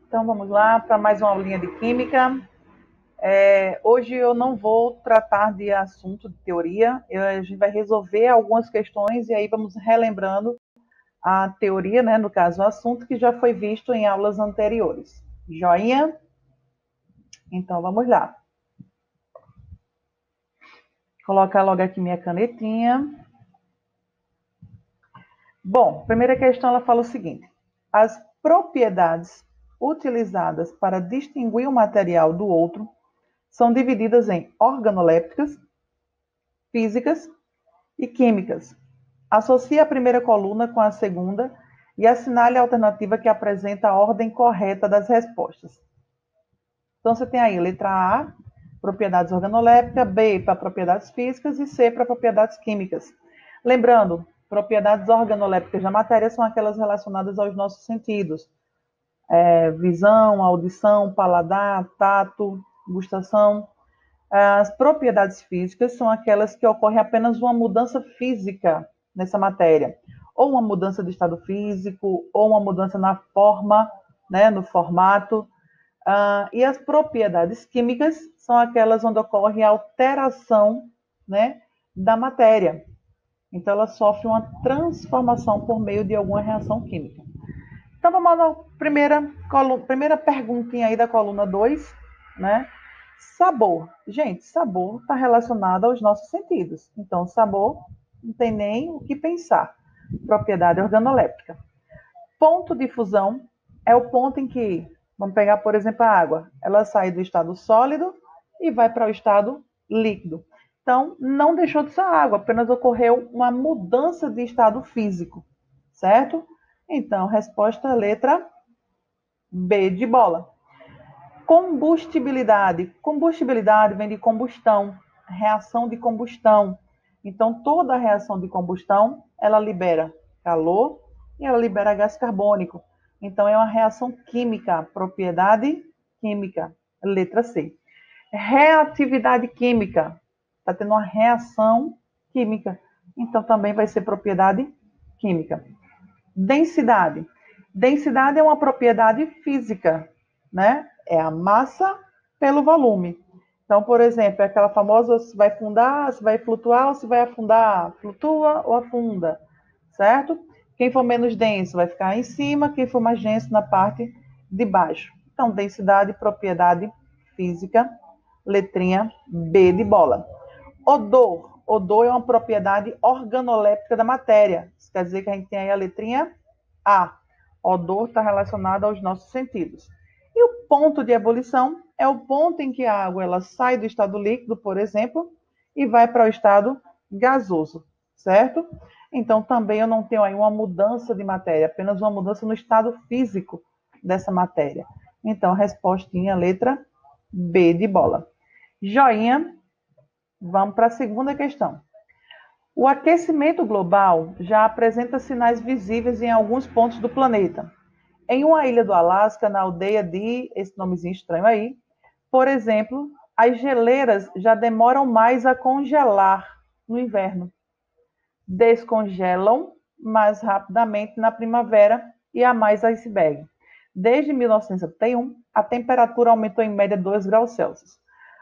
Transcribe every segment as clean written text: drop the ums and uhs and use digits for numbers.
Então, vamos lá para mais uma aulinha de Química. Hoje eu não vou tratar de assunto de teoria, a gente vai resolver algumas questões e aí vamos relembrando a teoria, né, no caso o assunto, que já foi visto em aulas anteriores. Joinha? Então, vamos lá. Colocar logo aqui minha canetinha. Bom, primeira questão ela fala o seguinte: as propriedades utilizadas para distinguir um material do outro são divididas em organolépticas, físicas e químicas. Associe a primeira coluna com a segunda e assinale a alternativa que apresenta a ordem correta das respostas. Então, você tem aí letra A, propriedades organolépticas, B para propriedades físicas e C para propriedades químicas. Lembrando, propriedades organolépticas da matéria são aquelas relacionadas aos nossos sentidos. Visão, audição, paladar, tato, gustação. As propriedades físicas são aquelas que ocorre apenas uma mudança física nessa matéria. Ou uma mudança de estado físico, ou uma mudança na forma, né, no formato. E as propriedades químicas são aquelas onde ocorre a alteração, né, da matéria. Então, ela sofre uma transformação por meio de alguma reação química. Então, vamos à primeira perguntinha aí da coluna 2, né? Sabor. Gente, sabor está relacionado aos nossos sentidos. Então, sabor não tem nem o que pensar. Propriedade organoléptica. Ponto de fusão é o ponto em que, vamos pegar, por exemplo, a água. Ela sai do estado sólido e vai para o estado líquido. Então, não deixou de ser água, apenas ocorreu uma mudança de estado físico, certo? Então, resposta letra B de bola. Combustibilidade. Combustibilidade vem de combustão, reação de combustão. Então, toda reação de combustão, ela libera calor e ela libera gás carbônico. Então, é uma reação química, propriedade química, letra C. Reatividade química, está tendo uma reação química. Então, também vai ser propriedade química. Densidade. Densidade é uma propriedade física, né? É a massa pelo volume. Então, por exemplo, é aquela famosa se vai afundar, se vai flutuar ou se vai afundar. Flutua ou afunda, certo? Quem for menos denso vai ficar em cima, quem for mais denso na parte de baixo. Então, densidade, propriedade física, letrinha B de bola. Odor. Odor é uma propriedade organoléptica da matéria. Isso quer dizer que a gente tem aí a letrinha A. Odor está relacionado aos nossos sentidos. E o ponto de ebulição é o ponto em que a água ela sai do estado líquido, por exemplo, e vai para o estado gasoso, certo? Então, também eu não tenho aí uma mudança de matéria, apenas uma mudança no estado físico dessa matéria. Então, respostinha, letra B de bola. Joinha. Vamos para a segunda questão. O aquecimento global já apresenta sinais visíveis em alguns pontos do planeta. Em uma ilha do Alasca, na aldeia de, esse nomezinho estranho aí, por exemplo, as geleiras já demoram mais a congelar no inverno. Descongelam mais rapidamente na primavera e há mais iceberg. Desde 1971, a temperatura aumentou em média 2 graus Celsius.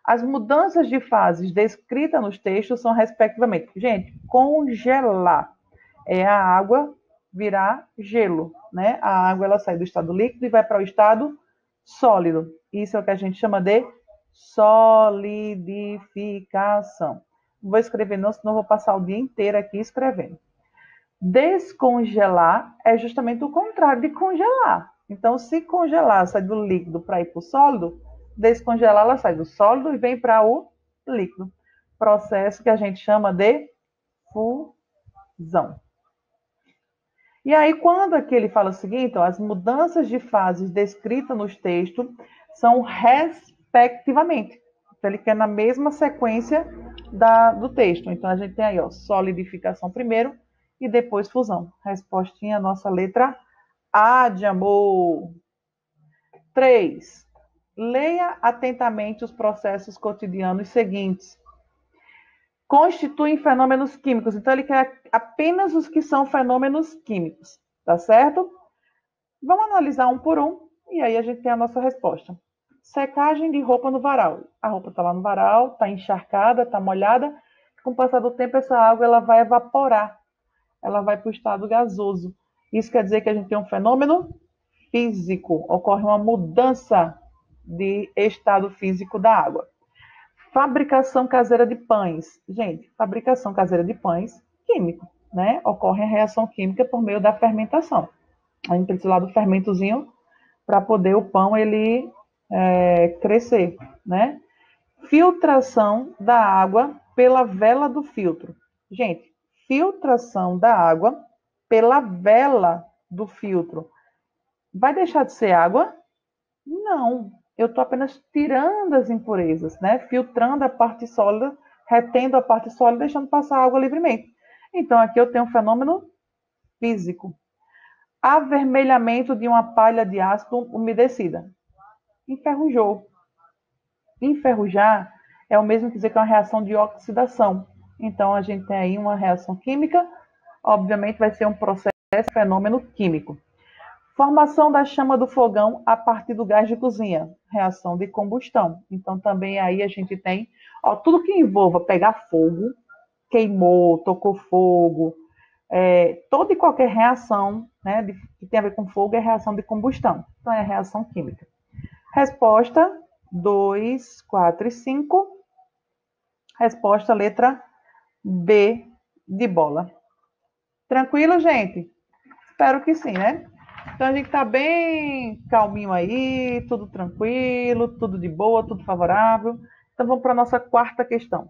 As mudanças de fases descritas nos textos são, respectivamente, gente, congelar é a água virar gelo, né? A água ela sai do estado líquido e vai para o estado sólido. Isso é o que a gente chama de solidificação. Não vou escrever não, senão vou passar o dia inteiro aqui escrevendo. Descongelar é justamente o contrário de congelar. Então, se congelar sai do líquido para ir para o sólido, descongelar ela sai do sólido e vem para o líquido. Processo que a gente chama de fusão. E aí, quando aqui ele fala o seguinte, ó, as mudanças de fases descritas nos textos são respectivamente. Então, ele quer na mesma sequência do texto. Então, a gente tem aí, ó, solidificação primeiro e depois fusão. Respostinha, nossa letra A de amor. 3. Leia atentamente os processos cotidianos seguintes. Constituem fenômenos químicos. Então, ele quer apenas os que são fenômenos químicos, tá certo? Vamos analisar um por um E aí a gente tem a nossa resposta. Secagem de roupa no varal. A roupa está lá no varal, está encharcada, está molhada. Com o passar do tempo, essa água ela vai evaporar. Ela vai para o estado gasoso. Isso quer dizer que a gente tem um fenômeno físico. Ocorre uma mudança de estado físico da água. Fabricação caseira de pães. Gente, fabricação caseira de pães, químico, né? Ocorre a reação química por meio da fermentação. A gente precisa lá do fermentozinho para poder o pão ele crescer, né? Filtração da água pela vela do filtro. Gente, filtração da água pela vela do filtro. Vai deixar de ser água? Não. Eu estou apenas tirando as impurezas, né? Filtrando a parte sólida, retendo a parte sólida, deixando passar a água livremente. Então, aqui eu tenho um fenômeno físico. Avermelhamento de uma palha de ácido umedecida. Enferrujou. Enferrujar é o mesmo que dizer que é uma reação de oxidação. Então, a gente tem aí uma reação química, obviamente vai ser um processo, fenômeno químico. Formação da chama do fogão a partir do gás de cozinha, reação de combustão. Então, também aí a gente tem tudo que envolva pegar fogo, queimou, tocou fogo, toda e qualquer reação, né, que tem a ver com fogo é reação de combustão. Então, é reação química. Resposta 2, 4 e 5. Resposta letra B de bola. Tranquilo, gente? Espero que sim, né? Então, a gente está bem calminho aí, tudo tranquilo, tudo de boa, tudo favorável. Então, vamos para a nossa quarta questão.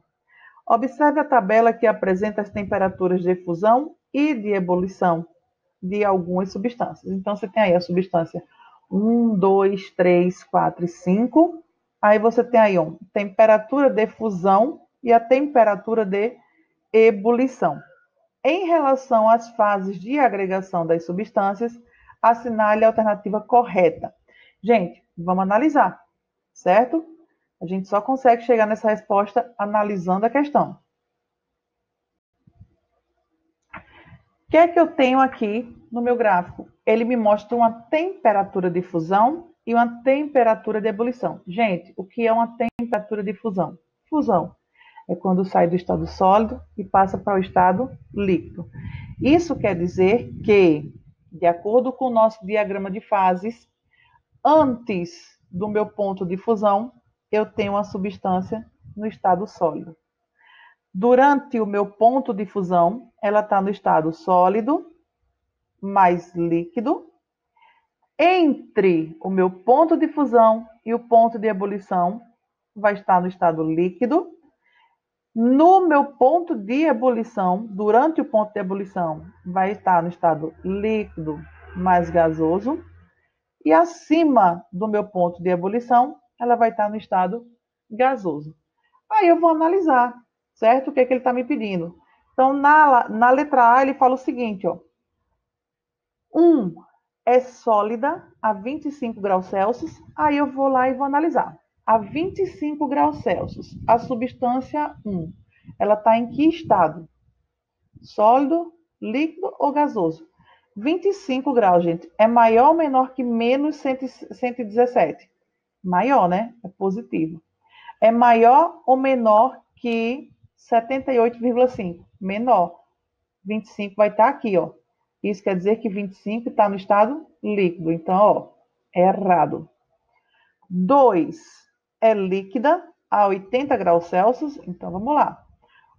Observe a tabela que apresenta as temperaturas de efusão e de ebulição de algumas substâncias. Então, você tem aí a substância 1, 2, 3, 4 e 5. Aí você tem aí temperatura de efusão e a temperatura de ebulição. Em relação às fases de agregação das substâncias, assinale a alternativa correta. Gente, vamos analisar, certo? A gente só consegue chegar nessa resposta analisando a questão. O que é que eu tenho aqui no meu gráfico? Ele me mostra uma temperatura de fusão e uma temperatura de ebulição. Gente, o que é uma temperatura de fusão? Fusão é quando sai do estado sólido e passa para o estado líquido. Isso quer dizer que, de acordo com o nosso diagrama de fases, antes do meu ponto de fusão, eu tenho uma substância no estado sólido. Durante o meu ponto de fusão, ela está no estado sólido mais líquido. Entre o meu ponto de fusão e o ponto de ebulição, vai estar no estado líquido. No meu ponto de ebulição, durante o ponto de ebulição, vai estar no estado líquido mais gasoso. E acima do meu ponto de ebulição, ela vai estar no estado gasoso. Aí eu vou analisar, certo? O que é que ele está me pedindo. Então, na letra A, ele fala o seguinte, ó. 1 é sólida a 25 graus Celsius. Aí eu vou lá e vou analisar. A 25 graus Celsius, a substância 1, ela está em que estado? Sólido, líquido ou gasoso? 25 graus, gente, é maior ou menor que menos 117? Maior, né? É positivo. É maior ou menor que 78,5? Menor. 25 vai estar aqui, ó. Isso quer dizer que 25 está no estado líquido. Então, ó, é errado. 2 é líquida a 80 graus Celsius. Então, vamos lá.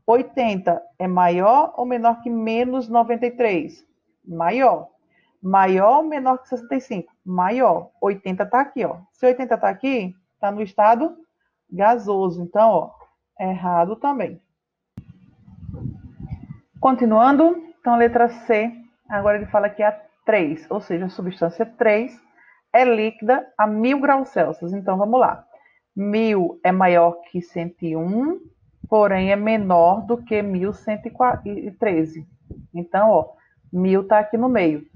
80 é maior ou menor que menos 93? Maior. Maior ou menor que 65? Maior. 80 está aqui, ó. Se 80 está aqui, está no estado gasoso. Então, ó, é errado também. Continuando, então a letra C, agora ele fala que a 3, ou seja, a substância 3 é líquida a 1000 graus Celsius. Então, vamos lá. 1000 é maior que 101, porém é menor do que 1113. Então, ó, 1000 está aqui no meio.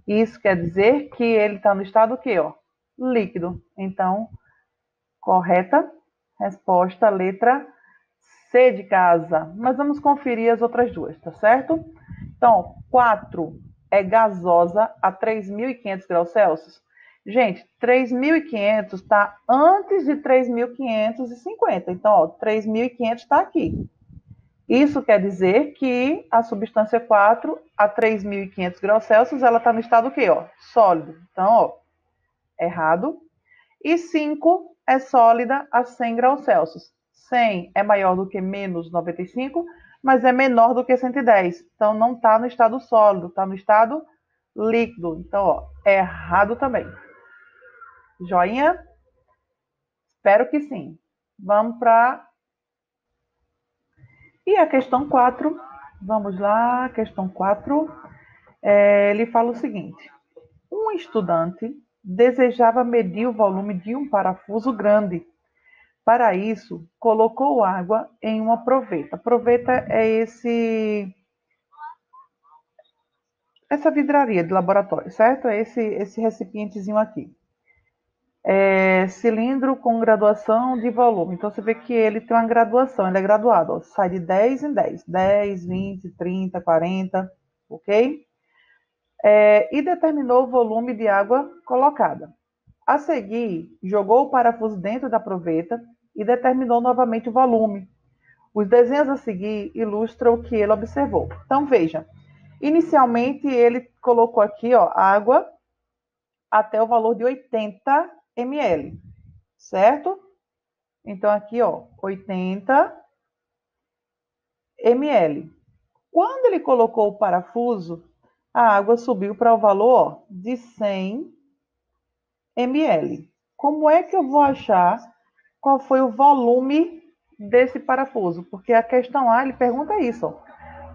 Isso quer dizer que ele está no estado o quê? Ó? Líquido. Então, correta resposta, letra C de casa. Mas vamos conferir as outras duas, tá certo? Então, 4 é gasosa a 3.500 graus Celsius. Gente, 3.500 está antes de 3.550. Então, ó, 3.500 está aqui. Isso quer dizer que a substância 4 a 3.500 graus Celsius, ela está no estado o quê? Ó, sólido. Então, ó, errado. E 5 é sólida a 100 graus Celsius. 100 é maior do que menos 95, mas é menor do que 110. Então, não está no estado sólido, está no estado líquido. Então, ó, é errado também. Joinha? Espero que sim. Vamos para... E a questão 4. Vamos lá, questão 4. Ele fala o seguinte. Um estudante desejava medir o volume de um parafuso grande. Para isso, colocou água em uma proveta. Proveta é essa vidraria de laboratório, certo? É esse recipientezinho aqui. Cilindro com graduação de volume. Então, você vê que ele tem uma graduação, ele é graduado. Ó, sai de 10 em 10. 10, 20, 30, 40, ok? E determinou o volume de água colocada. A seguir, jogou o parafuso dentro da proveta e determinou novamente o volume. Os desenhos a seguir ilustram o que ele observou. Então, veja. Inicialmente, ele colocou aqui, ó, água até o valor de 80 ml, certo? Então, aqui, ó, 80 ml. Quando ele colocou o parafuso, a água subiu para o valor, ó, de 100 ml. Como é que eu vou achar qual foi o volume desse parafuso? Porque a questão A, ele pergunta isso, ó.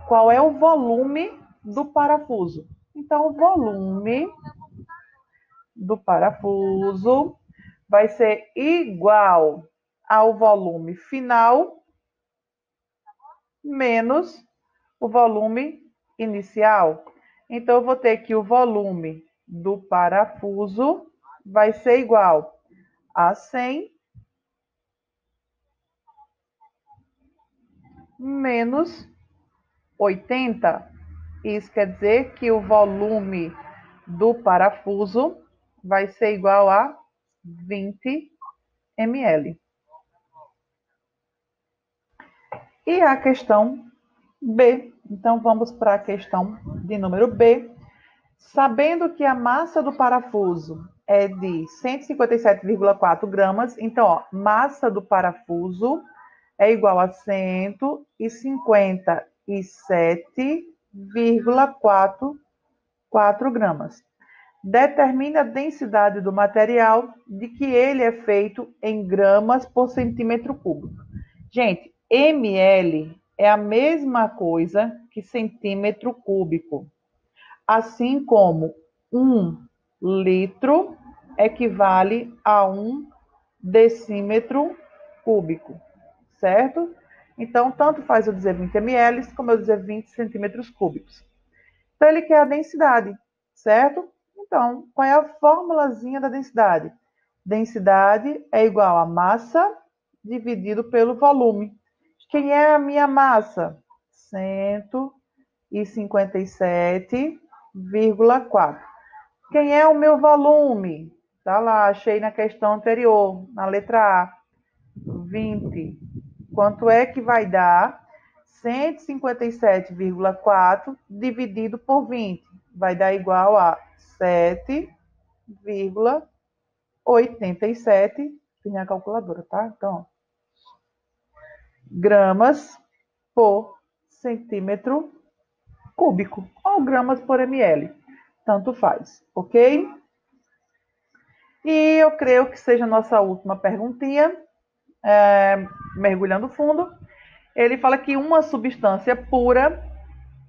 Qual é o volume do parafuso? Então, o volume do parafuso vai ser igual ao volume final menos o volume inicial. Então, eu vou ter que o volume do parafuso vai ser igual a 100 menos 80. Isso quer dizer que o volume do parafuso vai ser igual a 20 ml. E a questão B. Então, vamos para a questão de número B. Sabendo que a massa do parafuso é de 157,4 gramas, então, ó, massa do parafuso é igual a 157,4 gramas. Determine a densidade do material de que ele é feito em gramas por centímetro cúbico. Gente, ml é a mesma coisa que centímetro cúbico. Assim como 1 litro equivale a 1 decímetro cúbico, certo? Então, tanto faz eu dizer 20 ml como eu dizer 20 centímetros cúbicos. Então, ele quer a densidade, certo? Então, qual é a formulazinha da densidade? Densidade é igual a massa dividido pelo volume. Quem é a minha massa? 157,4. Quem é o meu volume? Tá lá, achei na questão anterior, na letra A. 20. Quanto é que vai dar 157,4 dividido por 20? Vai dar igual a 7,87. Tem a calculadora, tá? Então, gramas por centímetro cúbico ou gramas por ml. Tanto faz, ok? E eu creio que seja a nossa última perguntinha, mergulhando fundo. Ele fala que uma substância pura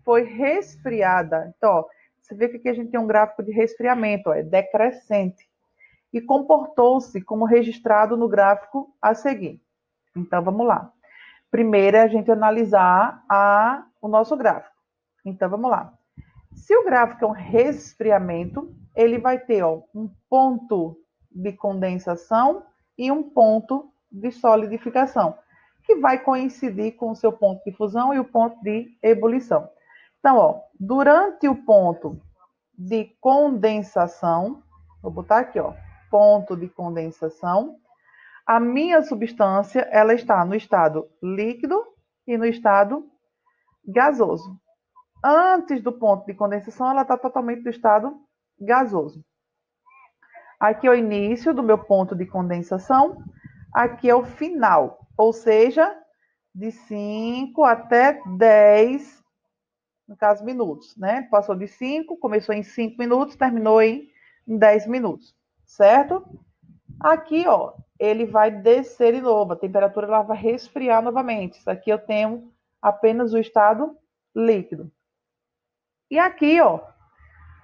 foi resfriada. Então, ó, você vê que aqui a gente tem um gráfico de resfriamento, ó, é decrescente. E comportou-se como registrado no gráfico a seguir. Então, vamos lá. Primeiro é a gente analisar o nosso gráfico. Então, vamos lá. Se o gráfico é um resfriamento, ele vai ter, ó, um ponto de condensação e um ponto de solidificação, que vai coincidir com o seu ponto de fusão e o ponto de ebulição. Então, ó, durante o ponto de condensação, Vou botar aqui, ó, ponto de condensação. A minha substância, ela está no estado líquido e no estado gasoso. Antes do ponto de condensação, ela está totalmente no estado gasoso. Aqui é o início do meu ponto de condensação. Aqui é o final, ou seja, de 5 até 10, no caso, minutos, né? Passou de 5, começou em 5 minutos, terminou em 10 minutos, certo? Aqui, ó, ele vai descer de novo, a temperatura ela vai resfriar novamente. Isso aqui eu tenho apenas o estado líquido. E aqui, ó,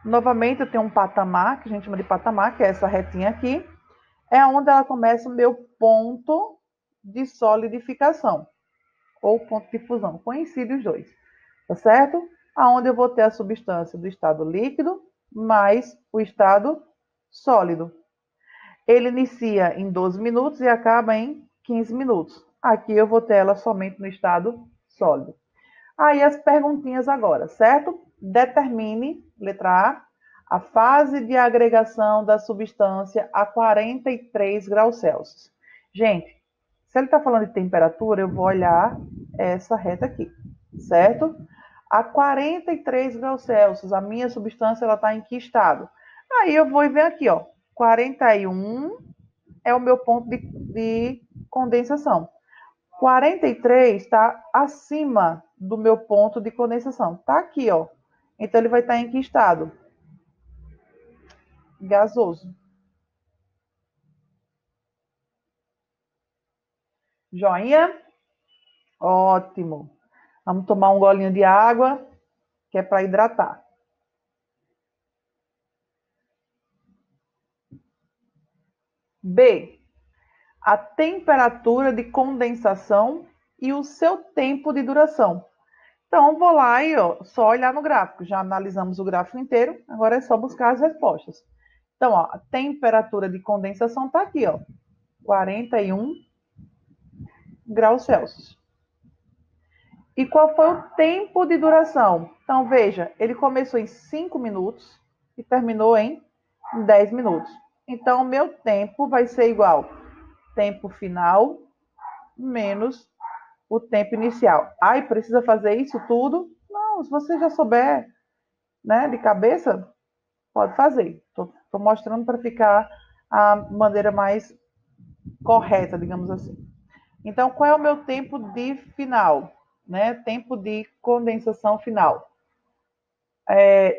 novamente eu tenho um patamar, que a gente chama de patamar, que é essa retinha aqui, é onde ela começa o meu ponto de solidificação, ou ponto de fusão, coincide os dois, tá certo? Aonde eu vou ter a substância do estado líquido mais o estado sólido. Ele inicia em 12 minutos e acaba em 15 minutos. Aqui eu vou ter ela somente no estado sólido. Aí as perguntinhas agora, certo? Determine, letra a fase de agregação da substância a 43 graus Celsius. Gente, se ele está falando de temperatura, eu vou olhar essa reta aqui, certo? A 43 graus Celsius, a minha substância está em que estado? Aí eu vou ver aqui, ó, 41 é o meu ponto de condensação. 43 está acima do meu ponto de condensação. Está aqui, ó. Então, ele vai estar em que estado? Gasoso. Joinha? Ótimo. Vamos tomar um golinho de água, que é para hidratar. B. A temperatura de condensação e o seu tempo de duração. Então, vou lá e ó, só olhar no gráfico. Já analisamos o gráfico inteiro, agora é só buscar as respostas. Então, ó, a temperatura de condensação está aqui, ó, 41 graus Celsius. E qual foi o tempo de duração? Então, veja, ele começou em 5 minutos e terminou em 10 minutos. Então, o meu tempo vai ser igual tempo final menos o tempo inicial. Ai, precisa fazer isso tudo? Não, se você já souber, né, de cabeça, pode fazer. Estou mostrando para ficar a maneira mais correta, digamos assim. Então, qual é o meu tempo de final? Né? Tempo de condensação final.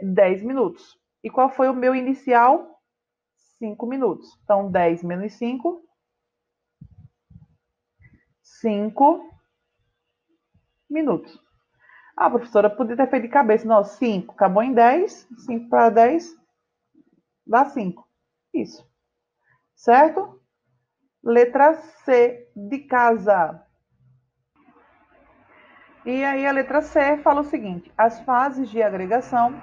10 minutos. E qual foi o meu inicial? 5 minutos. Então, 10 menos 5. 5 minutos. Ah, professora, podia ter feito de cabeça. Não, 5. Acabou em 10. 5 para 10 dá 5. Isso. Certo? Letra C, de casa. E aí a letra C fala o seguinte: as fases de agregação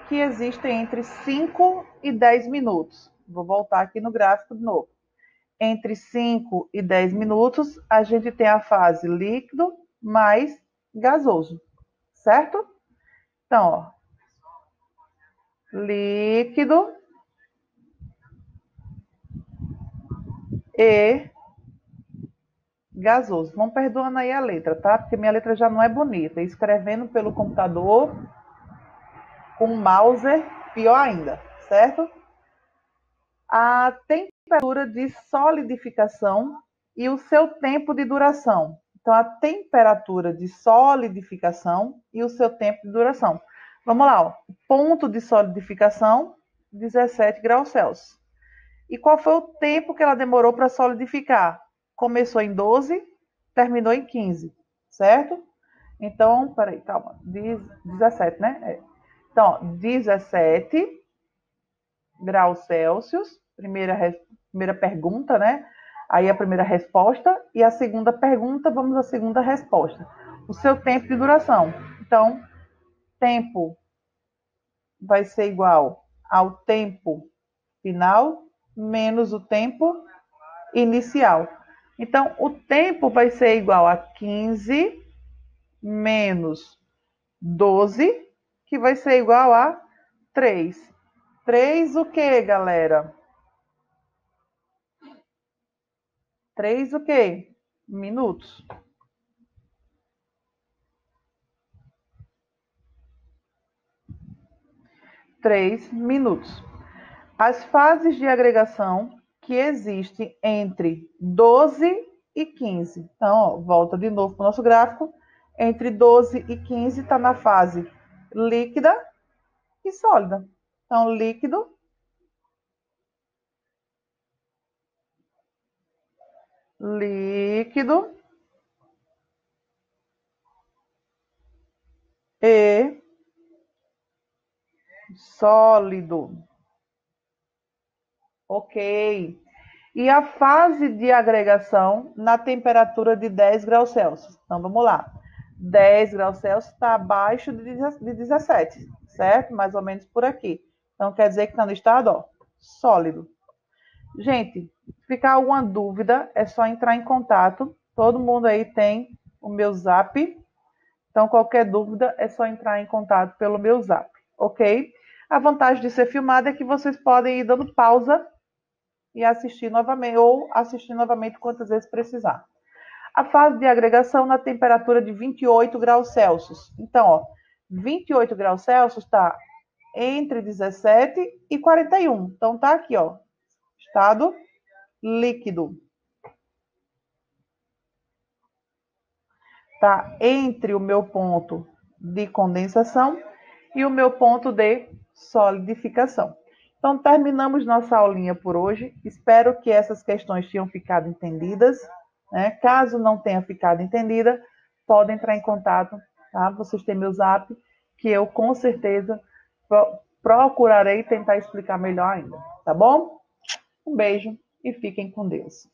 que existem entre 5 e 10 minutos. Vou voltar aqui no gráfico de novo. Entre 5 e 10 minutos, a gente tem a fase líquido mais gasoso, certo? Então, ó, líquido e gasoso. Vão perdoando aí a letra, tá? Porque minha letra já não é bonita. Escrevendo pelo computador com o mouse, pior ainda, certo? A temperatura de solidificação e o seu tempo de duração. Então, a temperatura de solidificação e o seu tempo de duração. Vamos lá, ó. Ponto de solidificação, 17 graus Celsius. E qual foi o tempo que ela demorou para solidificar? Começou em 12, terminou em 15, certo? Então, peraí, calma, 17, né? Então, 17 graus Celsius, primeira pergunta, né? Aí a primeira resposta e a segunda pergunta, vamos à segunda resposta. O seu tempo de duração. Então, tempo vai ser igual ao tempo final menos o tempo inicial. Então, o tempo vai ser igual a 15 menos 12, que vai ser igual a 3. 3 o que, galera? 3 o quê? Minutos. Três minutos. As fases de agregação que existem entre 12 e 15. Então, ó, volta de novo para o nosso gráfico. Entre 12 e 15 está na fase líquida e sólida. Então, líquido, líquido e sólido. Ok. E a fase de agregação na temperatura de 10 graus Celsius. Então, vamos lá. 10 graus Celsius está abaixo de 17, certo? Mais ou menos por aqui. Então, quer dizer que está no estado, ó, sólido. Gente, se ficar alguma dúvida, é só entrar em contato. Todo mundo aí tem o meu zap. Então, qualquer dúvida, é só entrar em contato pelo meu zap, ok? A vantagem de ser filmado é que vocês podem ir dando pausa e assistir novamente, ou assistir novamente quantas vezes precisar. A fase de agregação na temperatura de 28 graus Celsius. Então, ó, 28 graus Celsius está entre 17 e 41. Então, tá aqui, ó, estado líquido. Tá entre o meu ponto de condensação e o meu ponto de solidificação. Então, terminamos nossa aulinha por hoje. Espero que essas questões tenham ficado entendidas, né? Caso não tenha ficado entendida, podem entrar em contato, tá? Vocês têm meu zap, que eu com certeza procurarei tentar explicar melhor ainda, tá bom? Um beijo e fiquem com Deus.